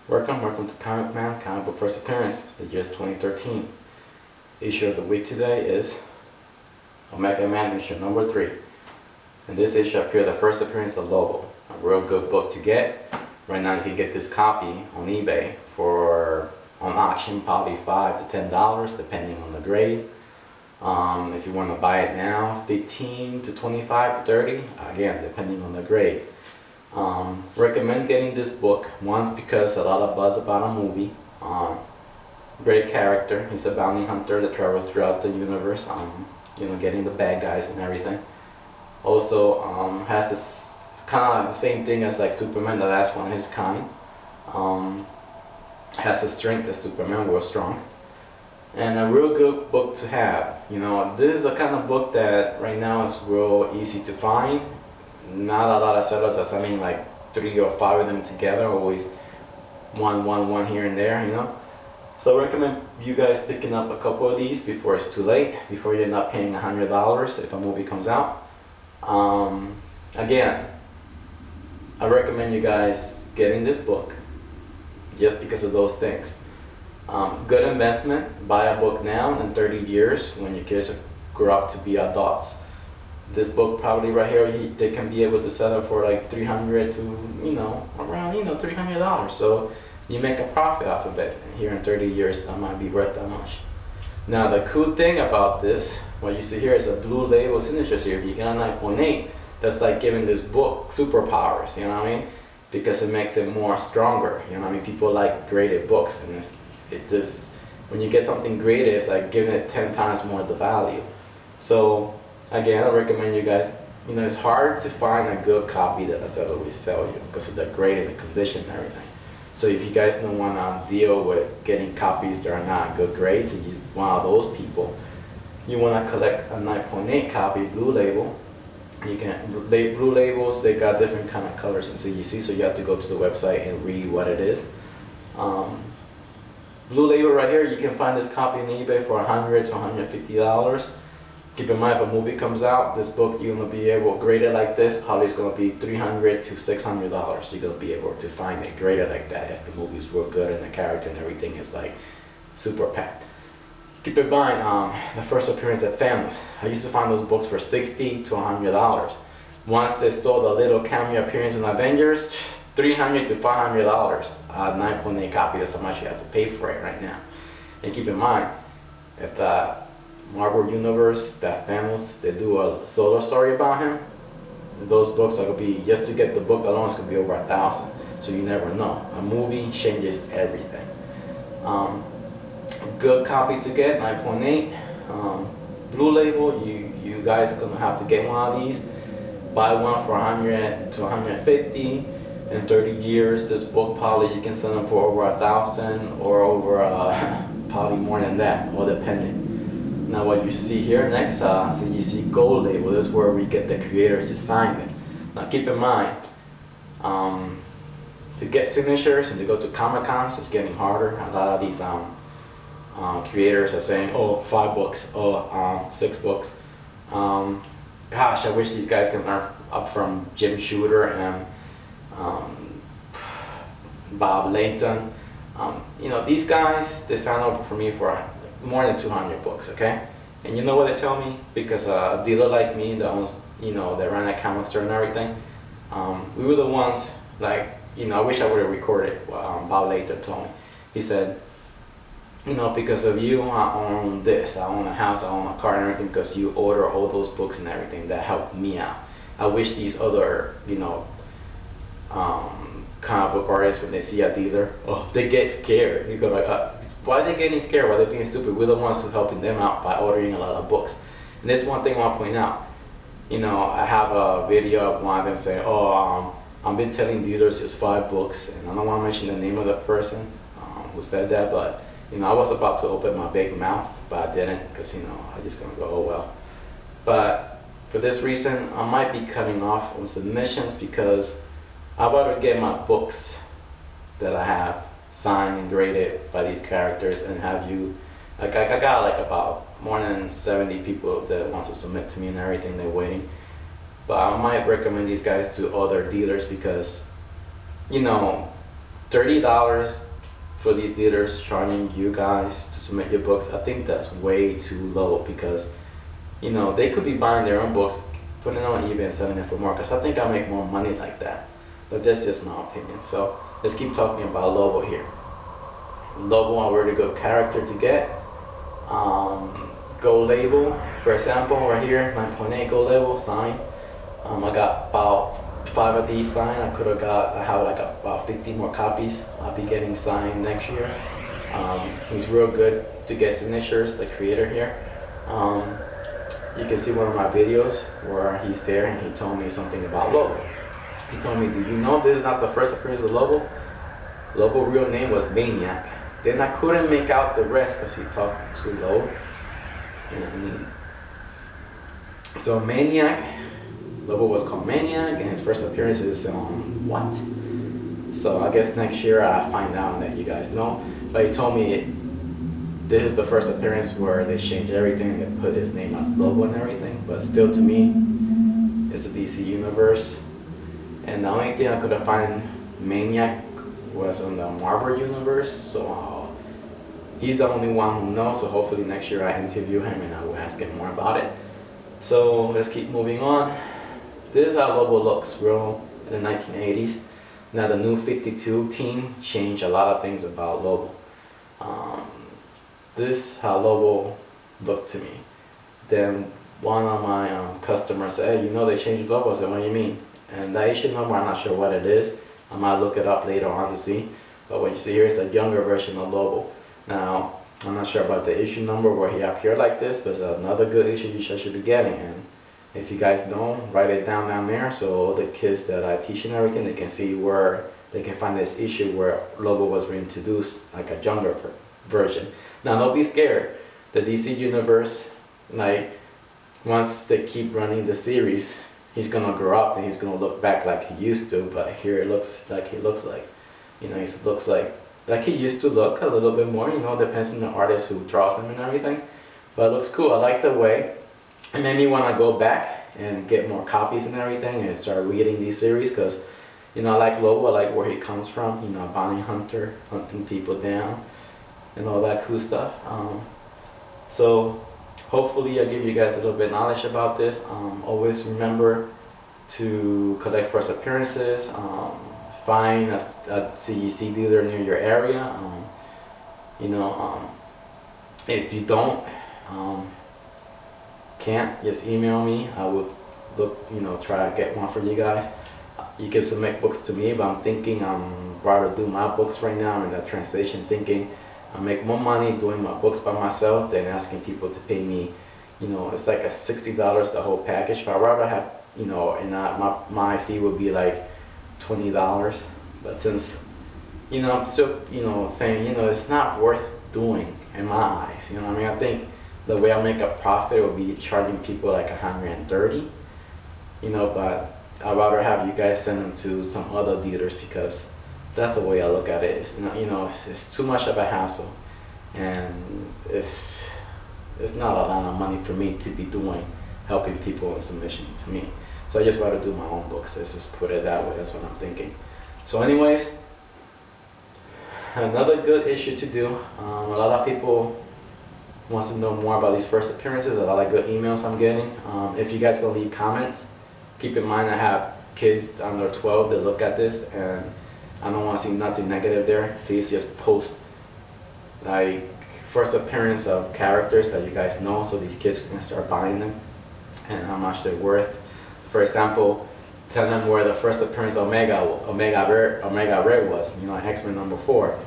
Welcome to Comic Man Comic Book First Appearance. The year is 2013. Issue of the week today is Omega Man issue number 3. In this issue appeared the first appearance of Lobo, a real good book to get. Right now you can get this copy on eBay for, on auction, probably $5 to $10 depending on the grade. If you want to buy it now, 15 to 25 to 30, again depending on the grade. Recommend getting this book, one, because a lot of buzz about a movie. Great character. He's a bounty hunter that travels throughout the universe, getting the bad guys and everything. Also has this kind of the same thing as like Superman, the last one of his kind. Has the strength as Superman, real strong. And a real good book to have. This is the kind of book that right now is real easy to find. Not a lot of sellers are selling like 3 or 5 of them together, always one here and there, So I recommend you guys picking up a couple of these before it's too late, before you end up paying $100 if a movie comes out. Again, I recommend you guys getting this book just because of those things. Good investment. Buy a book now, and in 30 years when your kids grow up to be adults, this book probably right here, they can be able to sell it for like $300 to around $300. So you make a profit off of it. And here in 30 years, that might be worth that much. Now the cool thing about this, what you see here is a blue label signature series. You get a 9.8. That's like giving this book superpowers. You know what I mean? Because it makes it more stronger. You know what I mean? People like graded books, and when you get something graded, it's like giving it 10 times more the value. So again, I recommend you guys, it's hard to find a good copy that I said always sell you because of the grade and the condition and everything. So if you guys don't want to deal with getting copies that are not good grades and you're one of those people, you want to collect a 9.8 copy, blue label. Blue labels, they got different kind of colors and CGC, so you have to go to the website and read what it is. Blue label right here, you can find this copy on eBay for $100 to $150. Keep in mind, if a movie comes out, this book you're gonna be able to grade it like this. Probably it's gonna be $300 to $600. You're gonna be able to find it graded like that if the movie's real good and the character and everything is like super packed. Keep in mind, the first appearance at Families. I used to find those books for $60 to $100. Once they sold a little cameo appearance in Avengers, $300 to $500. 9.8 copy. That's how much you have to pay for it right now. And keep in mind, if Marvel Universe, that Thanos, they do a solo story about him, those books are gonna be, just to get the book alone, it's gonna be over 1,000. So you never know. A movie changes everything. Good copy to get, 9.8. Blue label, you guys are gonna have to get one of these. Buy one for $100 to $150. In 30 years, this book probably you can sell them for over 1,000 or over probably more than that, all depending. Now what you see here next, so you see gold label. This is where we get the creators to sign it. Now keep in mind, to get signatures and to go to Comic-Cons, it's getting harder. A lot of these creators are saying, oh, 5 books, oh, 6 books. Gosh, I wish these guys can learn up from Jim Shooter and Bob Layton. These guys, they sign up for me for more than 200 books, okay? And you know what they tell me? Because a dealer like me that owns, that run a comic store and everything, We were the ones, like, I wish I would have recorded what Bob later told me. He said, because of you, I own this, I own a house, I own a car and everything, because you order all those books and everything. That helped me out. I wish these other, comic book artists, when they see a dealer, they get scared. You go like, why are they getting scared? Why are they being stupid? We're the ones who helping them out by ordering a lot of books. And that's one thing I want to point out. I have a video of one of them saying, I've been telling dealers just 5 books, and I don't want to mention the name of the person who said that, but I was about to open my big mouth, but I didn't, because I just gonna go, oh well. But for this reason, I might be cutting off on submissions, because I want to get my books that I have signed and graded by these characters, and have you, like, I got like about more than 70 people that wants to submit to me and everything. They're waiting. But I might recommend these guys to other dealers, because $30 for these dealers charging you guys to submit your books, I think that's way too low, because they could be buying their own books, putting it on eBay and selling it for more, because I think I make more money like that. But that's just my opinion. So let's keep talking about Lobo here. Lobo, a really good character to get. Gold label, for example, right here, 9.8 gold label signed. I got about 5 of these signed. I have like about 50 more copies I'll be getting signed next year. He's real good to get signatures, the creator here. You can see one of my videos where he's there and he told me something about Lobo. He told me, do you know this is not the first appearance of Lobo? Lobo's real name was Maniac. Then I couldn't make out the rest because he talked too low. And so Maniac, Lobo was called Maniac, and his first appearance is on what? So I guess next year I'll find out and let you guys know. But he told me this is the first appearance where they changed everything and put his name as Lobo and everything. But still, to me, it's a DC universe. And the only thing I could have found Maniac was on the Marvel universe. So he's the only one who knows. So hopefully next year I interview him and I will ask him more about it. So let's keep moving on. This is how Lobo looks, real in the 1980s. Now the new 52 team changed a lot of things about Lobo. This is how Lobo looked to me. Then one of my customers said, hey, they changed Lobo. I said, what do you mean? And the issue number, I'm not sure what it is. I might look it up later on to see. But what you see here is a younger version of Lobo. Now, I'm not sure about the issue number where he appeared like this, but it's another good issue you should be getting. And if you guys know, write it down there, so all the kids that I teach and everything, they can see where they can find this issue where Lobo was reintroduced, like a younger version. Now, don't be scared. The DC universe, like, once they keep running the series, he's gonna grow up and he's gonna look back like he used to. But here it looks like he looks like, he looks like he used to look a little bit more. Depends on the artist who draws him and everything. But it looks cool. I like the way. It made me want to go back and get more copies and everything and start reading these series, because I like Lobo. I like where he comes from. A bounty hunter, hunting people down and all that cool stuff. So hopefully I give you guys a little bit of knowledge about this. Always remember to collect first appearances. Find a CEC dealer near your area. If you don't, can't, just email me. I would try to get one for you guys. You can submit books to me, but I'm thinking I'm rather do my books right now. I'm in that transition, thinking I make more money doing my books by myself than asking people to pay me. It's like a $60 the whole package, but I'd rather have, and my fee would be like $20. But since, I'm still, saying, it's not worth doing in my eyes. I think the way I make a profit will be charging people like $130, but I'd rather have you guys send them to some other dealers, because that's the way I look at it. It's too much of a hassle, and it's not a lot of money for me to be doing, helping people in submission to me. So I just rather do my own books. Let's just put it that way. That's what I'm thinking. So anyways, another good issue to do. A lot of people wants to know more about these first appearances. A lot of good emails I'm getting. If you guys gonna leave comments, keep in mind I have kids under 12 that look at this, and I don't want to see nothing negative there. Please just post like first appearance of characters that you guys know, so these kids can start buying them and how much they're worth. For example, tell them where the first appearance of Omega Red was, you know, X-Men #4.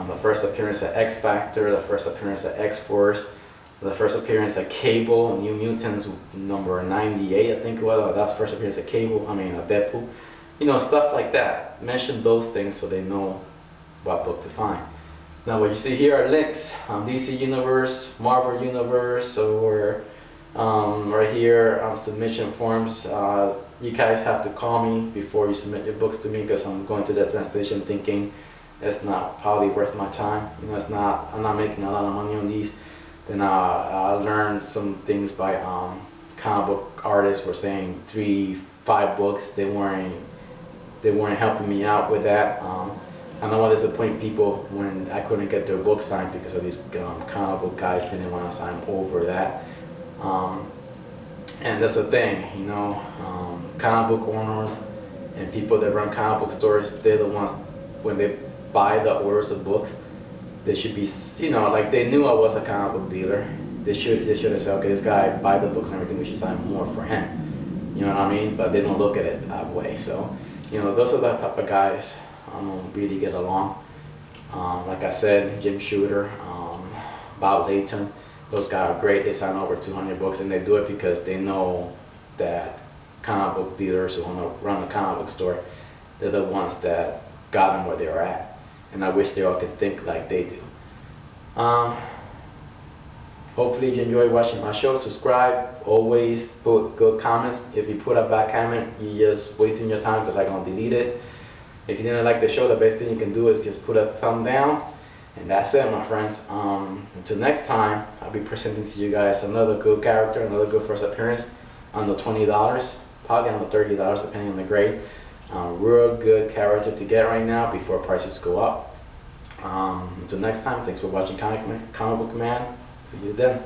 The first appearance of X-Factor, the first appearance of X-Force, the first appearance of Cable, New Mutants #98, I think it was. That's first appearance of Cable, Deadpool. You know, stuff like that. Mention those things so they know what book to find. Now what you see here are links, DC Universe, Marvel Universe, or right here, submission forms. You guys have to call me before you submit your books to me, because I'm going through that translation thinking it's not probably worth my time. You know, I'm not making a lot of money on these. Then I learned some things by comic book artists were saying 3-5 books. They weren't helping me out with that. I don't want to disappoint people when I couldn't get their book signed because of these comic book guys didn't want to sign over that. And that's the thing, you know, comic book owners and people that run comic book stores, they're the ones, when they buy the orders of books, they should be, you know, like they knew I was a comic book dealer. They should have said, okay, this guy buy the books and everything, we should sign more for him. You know what I mean? But they don't look at it that way. So, you know, those are the type of guys really get along. Like I said, Jim Shooter, Bob Layton, those guys are great. They sign over 200 books, and they do it because they know that comic book dealers who want to run a comic book store, they're the ones that got them where they're at. And I wish they all could think like they do. Hopefully you enjoy watching my show. Subscribe. Always put good comments. If you put a bad comment, you're just wasting your time because I'm going to delete it. If you didn't like the show, the best thing you can do is just put a thumb down. And that's it, my friends. Until next time, I'll be presenting to you guys another good character, another good first appearance under $20, probably under $30 depending on the grade. Real good character to get right now before prices go up. Until next time, thanks for watching Comic Book Man. See you then.